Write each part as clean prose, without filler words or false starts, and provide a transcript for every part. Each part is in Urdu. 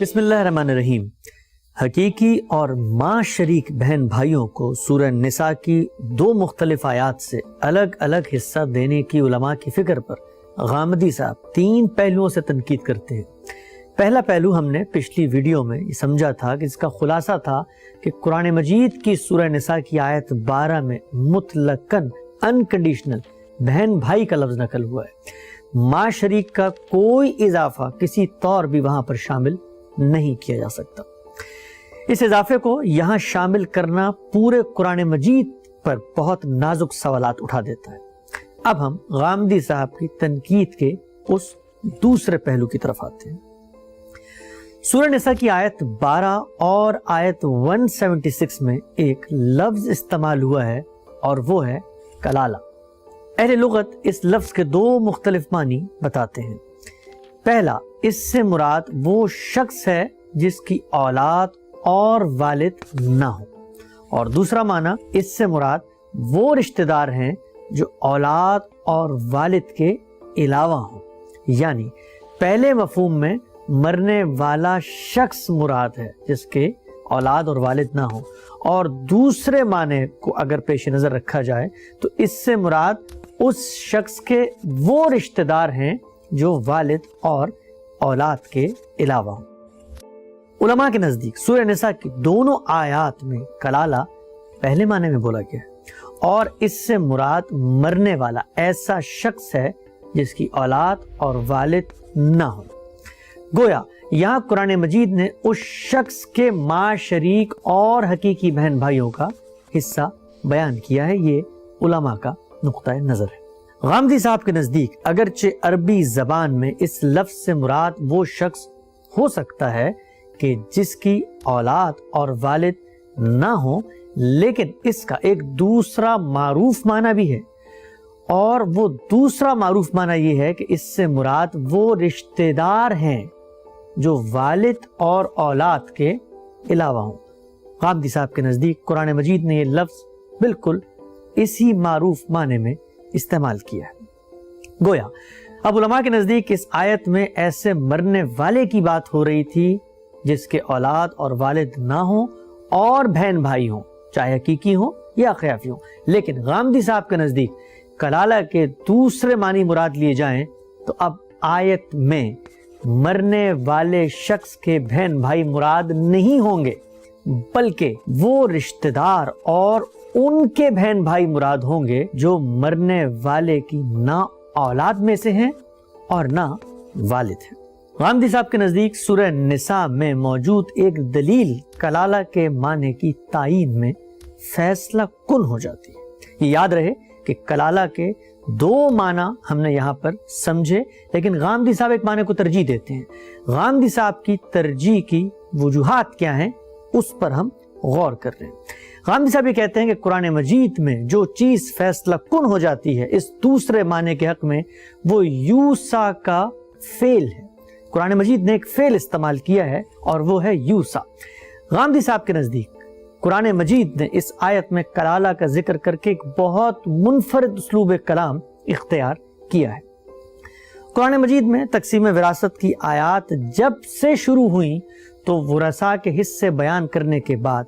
بسم اللہ الرحمن الرحیم۔ حقیقی اور ماں شریک بہن بھائیوں کو سورہ نساء کی دو مختلف آیات سے الگ الگ حصہ دینے کی علماء کی فکر پر غامدی صاحب تین پہلوؤں سے تنقید کرتے ہیں۔ پہلا پہلو ہم نے پچھلی ویڈیو میں یہ سمجھا تھا کہ اس کا خلاصہ تھا کہ قرآن مجید کی سورہ نساء کی آیت 12 میں مطلقاً انکنڈیشنل بہن بھائی کا لفظ نقل ہوا ہے۔ ماں شریک کا کوئی اضافہ کسی طور بھی وہاں پر شامل نہیں کیا جا سکتا۔ اس اضافے کو یہاں شامل کرنا پورے قرآن مجید پر بہت نازک سوالات اٹھا دیتا ہے۔ اب ہم غامدی صاحب کی تنقید کے اس دوسرے پہلو کی طرف آتے ہیں۔ سورہ نساء کی آیت 12 اور آیت 176 میں ایک لفظ استعمال ہوا ہے اور وہ ہے کلالہ۔ اہل لغت اس لفظ کے دو مختلف معنی بتاتے ہیں۔ پہلا، اس سے مراد وہ شخص ہے جس کی اولاد اور والد نہ ہو، اور دوسرا معنی اس سے مراد وہ رشتہ دار ہیں جو اولاد اور والد کے علاوہ ہوں۔ یعنی پہلے مفہوم میں مرنے والا شخص مراد ہے جس کے اولاد اور والد نہ ہو، اور دوسرے معنی کو اگر پیش نظر رکھا جائے تو اس سے مراد اس شخص کے وہ رشتہ دار ہیں جو والد اور اولاد کے علاوہ ہوں۔ علماء کے نزدیک سورہ نساء کی دونوں آیات میں کلالہ پہلے معنی میں بولا گیا ہے، اور اس سے مراد مرنے والا ایسا شخص ہے جس کی اولاد اور والد نہ ہو۔ گویا یہاں قرآن مجید نے اس شخص کے ماں شریک اور حقیقی بہن بھائیوں کا حصہ بیان کیا ہے۔ یہ علماء کا نقطہ نظر ہے۔ غامدی صاحب کے نزدیک اگرچہ عربی زبان میں اس لفظ سے مراد وہ شخص ہو سکتا ہے کہ جس کی اولاد اور والد نہ ہو، لیکن اس کا ایک دوسرا معروف معنی بھی ہے، اور وہ دوسرا معروف معنی یہ ہے کہ اس سے مراد وہ رشتہ دار ہیں جو والد اور اولاد کے علاوہ ہوں۔ غامدی صاحب کے نزدیک قرآن مجید نے یہ لفظ بالکل اسی معروف معنی میں استعمال کیا ہے۔ گویا اب علماء کے نزدیک اس آیت میں ایسے مرنے والے کی بات ہو رہی تھی جس کے اولاد اور والد نہ ہوں اور بہن بھائی ہوں، چاہے حقیقی ہوں یا خیافی ہوں۔ لیکن غامدی صاحب کے نزدیک کلالہ کے دوسرے معنی مراد لیے جائیں تو اب آیت میں مرنے والے شخص کے بہن بھائی مراد نہیں ہوں گے، بلکہ وہ رشتہ دار اور ان کے بہن بھائی مراد ہوں گے جو مرنے والے کی نہ اولاد میں سے ہیں اور نہ والد ہیں۔ غامدی صاحب کے نزدیک سورہ نساء میں موجود ایک دلیل کلالہ کے معنی کی تعیین میں فیصلہ کن ہو جاتی ہے۔ یہ یاد رہے کہ کلالہ کے دو معنی ہم نے یہاں پر سمجھے، لیکن غامدی صاحب ایک معنی کو ترجیح دیتے ہیں۔ غامدی صاحب کی ترجیح کی وجوہات کیا ہیں اس پر ہم غور کر رہے ہیں۔ غامدی صاحب یہ کہتے ہیں کہ قرآن مجید میں جو چیز فیصلہ کن ہو جاتی ہے اس دوسرے معنی کے حق میں، وہ یوسا کا فعل ہے۔ قرآن مجید نے ایک فعل استعمال کیا ہے اور وہ ہے یوسا۔ غامدی صاحب کے نزدیک قرآن مجید نے اس آیت میں کلالہ کا ذکر کر کے ایک بہت منفرد اسلوب کلام اختیار کیا ہے۔ قرآن مجید میں تقسیم وراثت کی آیات جب سے شروع ہوئیں تو ورثاء کے حصے بیان کرنے کے بعد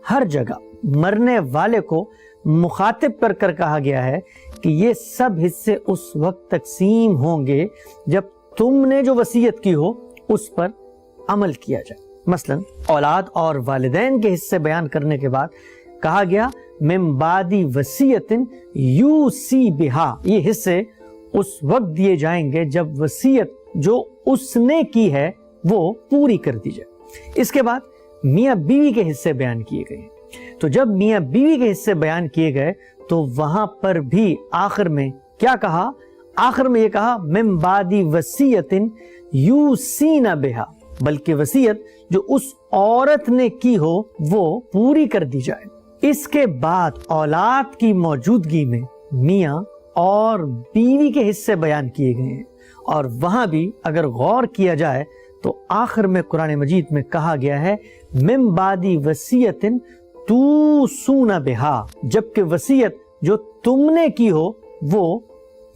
ہر جگہ مرنے والے کو مخاطب کر کر کہا گیا ہے کہ یہ سب حصے اس وقت تقسیم ہوں گے جب تم نے جو وصیت کی ہو اس پر عمل کیا جائے۔ مثلا اولاد اور والدین کے حصے بیان کرنے کے بعد کہا گیا من بعد وصیت یوصی بہا، یہ حصے اس وقت دیے جائیں گے جب وصیت جو اس نے کی ہے وہ پوری کر دی جائے۔ اس کے بعد میاں بیوی کے حصے بیان کیے گئے، تو جب میاں بیوی کے حصے بیان کیے گئے تو وہاں پر بھی آخر میں کیا کہا؟ آخر میں یہ کہا من بعد وصیت یوصین بہا، بلکہ وصیت جو اس عورت نے کی ہو وہ پوری کر دی جائے۔ اس کے بعد اولاد کی موجودگی میں میاں اور بیوی کے حصے بیان کیے گئے ہیں، اور وہاں بھی اگر غور کیا جائے تو آخر میں قرآن مجید میں کہا گیا ہے من بعد وصیت توصون بہا، جبکہ وصیت جو تم نے کی ہو وہ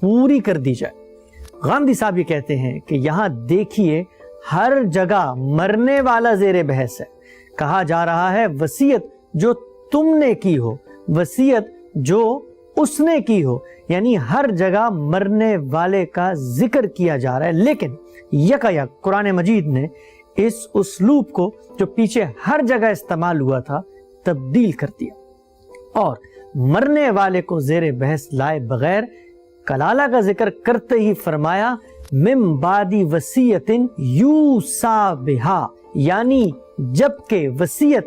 پوری کر دی جائے۔ غامدی صاحب یہ کہتے ہیں کہ یہاں دیکھیے ہر جگہ مرنے والا زیر بحث ہے. کہا جا رہا ہے وصیت جو تم نے کی ہو، وصیت جو اس نے کی ہو، یعنی ہر جگہ مرنے والے کا ذکر کیا جا رہا ہے. لیکن یکایک قرآن مجید نے اس اسلوب کو جو پیچھے ہر جگہ استعمال ہوا تھا تبدیل کر دیا اور مرنے والے کو زیر بحث لائے بغیر کلالہ کا ذکر کرتے ہی فرمایا من بعد وصیت یوصی بہا، یعنی جبکہ وصیت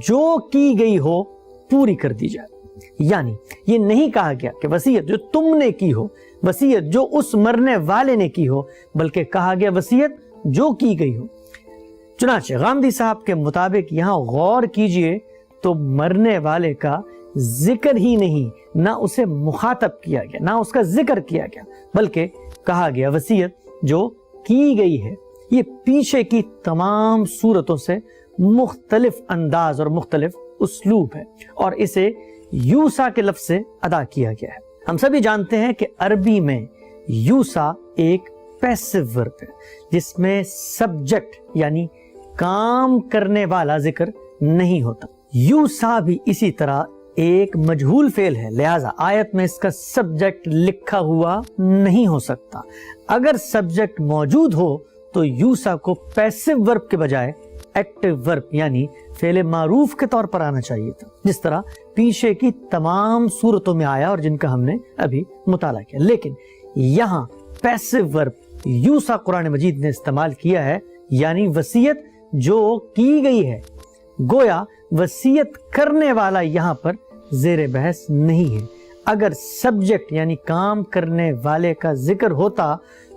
جو کی گئی ہو پوری کر دی جائے. یعنی یہ نہیں کہا گیا کہ وصیت جو تم نے کی ہو، وصیت جو اس مرنے والے نے کی ہو، بلکہ کہا گیا وصیت جو کی گئی ہو. چنانچہ غامدی صاحب کے مطابق یہاں غور کیجئے تو مرنے والے کا ذکر ہی نہیں، نہ اسے مخاطب کیا گیا، نہ اس کا ذکر کیا گیا، بلکہ کہا گیا وصیت جو کی گئی ہے. یہ پیچھے کی تمام صورتوں سے مختلف انداز اور مختلف اسلوب ہے اور اسے یوسا کے لفظ سے ادا کیا گیا ہے. ہم سبھی جانتے ہیں کہ عربی میں یوسا ایک پیسو ورب ہے جس میں سبجیکٹ یعنی کام کرنے والا ذکر نہیں ہوتا. یوسا بھی اسی طرح ایک مجہول فعل ہے، لہذا آیت میں اس کا سبجیکٹ لکھا ہوا نہیں ہو سکتا. اگر سبجیکٹ موجود ہو تو یوسا کو پیسو ورب کے بجائے ایکٹیو ورب یعنی فعل معروف کے طور پر آنا چاہیے تھا، جس طرح پیچھے کی تمام صورتوں میں آیا اور جن کا ہم نے ابھی مطالعہ کیا. لیکن یہاں پیسو ورب یوسا قرآن مجید نے استعمال کیا ہے، یعنی وصیت جو کی گئی ہے. گویا وصیت کرنے والا یہاں پر زیر بحث نہیں ہے. اگر سبجیکٹ یعنی کام کرنے والے کا ذکر ہوتا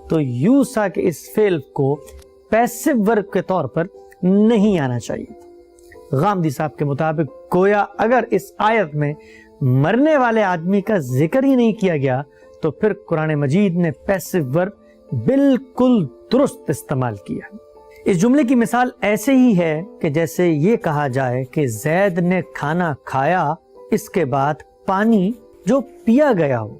تو یوسا کے اس فعل کو پیسو ورب کے طور پر نہیں آنا چاہیے تھا. غامدی صاحب کے مطابق گویا اگر اس آیت میں مرنے والے آدمی کا ذکر ہی نہیں کیا گیا تو پھر قرآن مجید نے پیسو ورب بالکل درست استعمال کیا. اس جملے کی مثال ایسے ہی ہے کہ جیسے یہ کہا جائے کہ زید نے کھانا کھایا، اس کے بعد پانی جو پیا گیا ہو.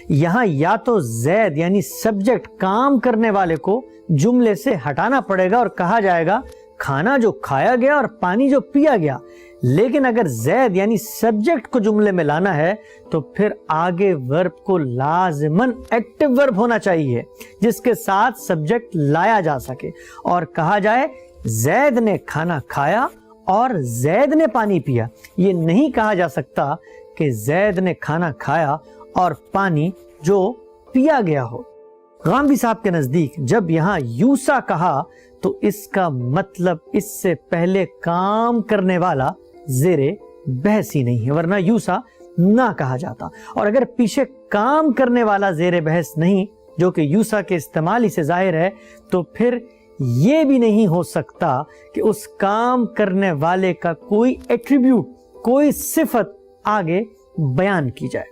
یہاں یا تو زید یعنی سبجیکٹ کام کرنے والے کو جملے سے ہٹانا پڑے گا اور کہا جائے گا کھانا جو کھایا گیا اور پانی جو پیا گیا. لیکن اگر زید یعنی سبجیکٹ کو جملے میں لانا ہے تو پھر آگے ورب کو لازماً ایکٹیو ورب ہونا چاہیے جس کے ساتھ سبجیکٹ لایا جا سکے اور کہا جائے زید نے کھانا کھایا اور زید نے پانی پیا. یہ نہیں کہا جا سکتا کہ زید نے کھانا کھایا اور پانی جو پیا گیا ہو. غامدی صاحب کے نزدیک جب یہاں یوسا کہا تو اس کا مطلب اس سے پہلے کام کرنے والا زیر بحث ہی نہیں ہے، ورنہ یوسا نہ کہا جاتا. اور اگر پیچھے کام کرنے والا زیر بحث نہیں جو کہ یوسا کے استعمال ہی سے ظاہر ہے تو پھر یہ بھی نہیں ہو سکتا کہ اس کام کرنے والے کا کوئی ایٹریبیوٹ، کوئی صفت آگے بیان کی جائے.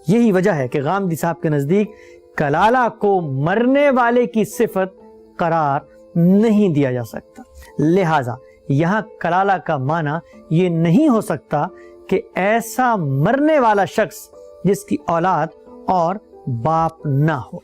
یہی وجہ ہے کہ غامدی صاحب کے نزدیک کلالہ کو مرنے والے کی صفت قرار نہیں دیا جا سکتا. لہذا یہاں کلالہ کا معنی یہ نہیں ہو سکتا کہ ایسا مرنے والا شخص جس کی اولاد اور باپ نہ ہو.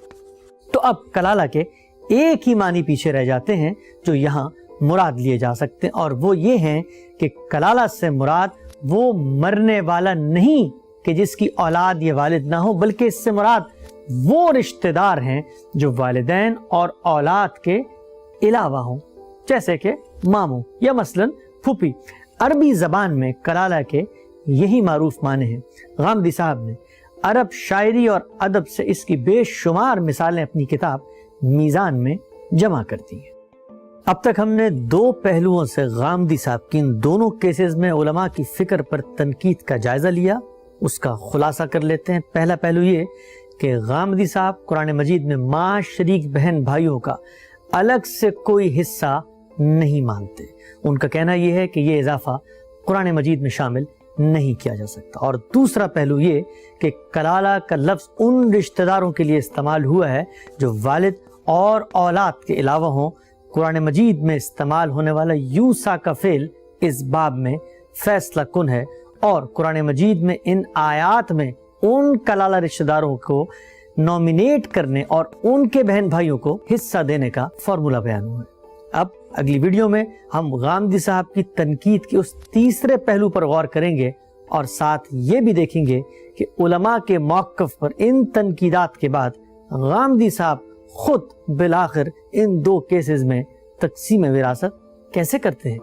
تو اب کلالہ کے ایک ہی معنی پیچھے رہ جاتے ہیں جو یہاں مراد لیے جا سکتے ہیں، اور وہ یہ ہیں کہ کلالہ سے مراد وہ مرنے والا نہیں کہ جس کی اولاد یا والد نہ ہو، بلکہ اس سے مراد وہ رشتہ دار ہیں جو والدین اور اولاد کے علاوہ ہوں، جیسے کہ ماموں یا مثلا پھوپھی. عربی زبان میں کلالہ کے یہی معروف معنی ہیں. غامدی صاحب نے عرب شاعری اور ادب سے اس کی بے شمار مثالیں اپنی کتاب میزان میں جمع کرتی ہیں. اب تک ہم نے دو پہلوؤں سے غامدی صاحب کی ان دونوں کیسز میں علماء کی فکر پر تنقید کا جائزہ لیا. اس کا خلاصہ کر لیتے ہیں. پہلا پہلو یہ کہ غامدی صاحب قرآن مجید میں ماں شریک بہن بھائیوں کا الگ سے کوئی حصہ نہیں مانتے. ان کا کہنا یہ ہے کہ یہ اضافہ قرآن مجید میں شامل نہیں کیا جا سکتا. اور دوسرا پہلو یہ کہ کلالہ کا لفظ ان رشتہ داروں کے لیے استعمال ہوا ہے جو والد اور اولاد کے علاوہ ہوں. قرآن مجید میں استعمال ہونے والا یوسا کا فعل اس باب میں فیصلہ کن ہے اور قرآن مجید میں ان آیات میں ان کلالہ رشتہ داروں کو نومینیٹ کرنے اور ان کے بہن بھائیوں کو حصہ دینے کا فارمولہ بیان ہوا ہے. اگلی ویڈیو میں ہم غامدی صاحب کی تنقید کے اس تیسرے پہلو پر غور کریں گے اور ساتھ یہ بھی دیکھیں گے کہ علماء کے موقف پر ان تنقیدات کے بعد غامدی صاحب خود بالآخر ان دو کیسز میں تقسیم وراثت کیسے کرتے ہیں۔